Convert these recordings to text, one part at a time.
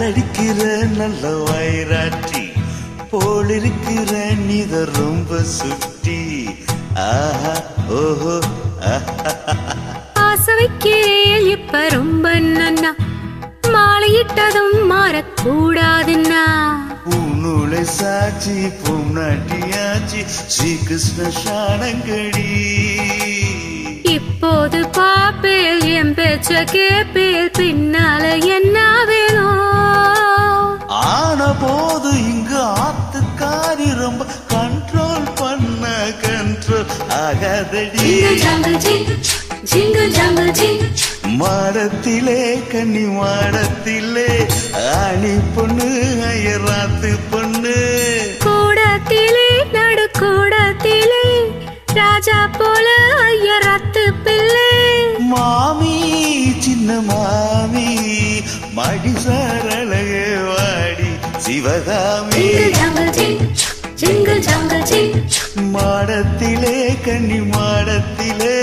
அடிக்கிற நல்ல வயிறாட்டி போலிருக்கிற நீத ரொம்ப சுட்டி. ஆஹா ஓஹோ ஆசை வைக்கிறேன் இப்ப ரொம்ப நன்னா, மாலையிட்டதும் மாறக்கூடாதுன்னா. பூநூலை சாட்சி பொம்நாட்டியாச்சி ஸ்ரீகிருஷ்ண சாணங்கடி. இப்போது பாப்பேல் என் பேச்ச கேப்பேல், பின்னால என்ன வேணும்? ஆன போது இங்கு ஆத்துக்காரி ரொம்ப கண்ட்ரோல் பண்ண கண்ட்ரோல் ஆகாதடி. மாடத்திலே கன்னி மாடத்திலே ஆணி பொண்ணு அயராத்து பொண்ணு. கூடத்திலே நடு கூடத்திலே ராஜா போல ஐயராத்து பிள்ளை. மாமி சின்ன மாமி மடி சரளகே வாடி சிவகாமி. மாடத்திலே கன்னி மாடத்திலே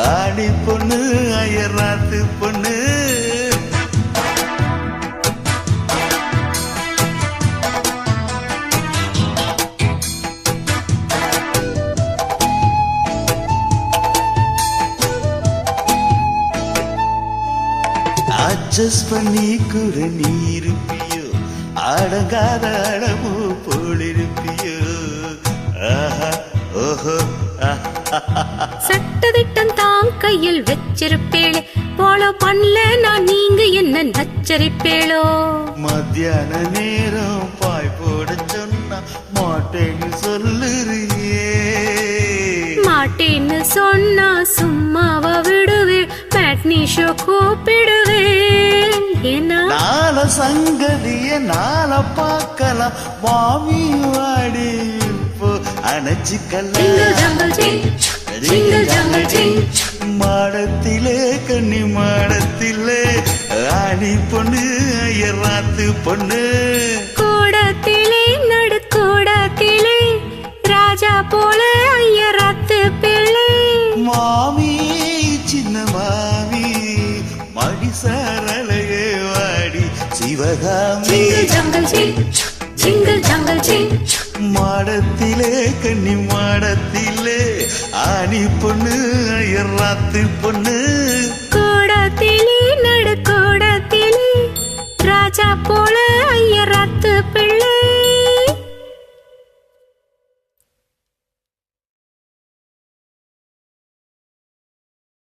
ஆணி பொண்ணு அயராத்து பொண்ணு. அட்ஜஸ்ட் பண்ணி கூட நீ இருப்பியோ, அடங்காத அடமோ போலிருப்பியோ. ஆஹா ஓஹோ சட்டதிட்டம் தான் கையில் வச்சிருப்பேளே, போலோ பண்ணல நான் நீங்க என்ன நச்சரிப்பேளோ. மத்தியான நேரம் பாய் போட சொன்னா மாட்டேன்னு சொல்லுறியே. மாட்டேன்னு சொன்னா சும்மாவ விடுவேன், மேட்னி ஷோ கூப்பிடுவேன். ஏன்னா நாள சங்கதிய நாள பார்க்கலாம், மாமி வாடி இப்போ அணைச்சிக்கலாம். மாடத்திலே கன்னி மாடத்திலே ஆணி பொண்ணு அயராத்து பொண்ணு. கூடத்திலே நடு கூடத்திலே ராஜா போல ஐயராத்து பிள்ளை. மாமி சின்ன மாமி மடி சரளகே வாடி சிவகாமி. மாடத்திலே கன்னி மாடத்திலே ஆணி பொண்ணு அயராத்து பொண்ணு. கூடத்திலே நடு கூடத்திலே ராஜா போல ஐயராத்து பிள்ளை.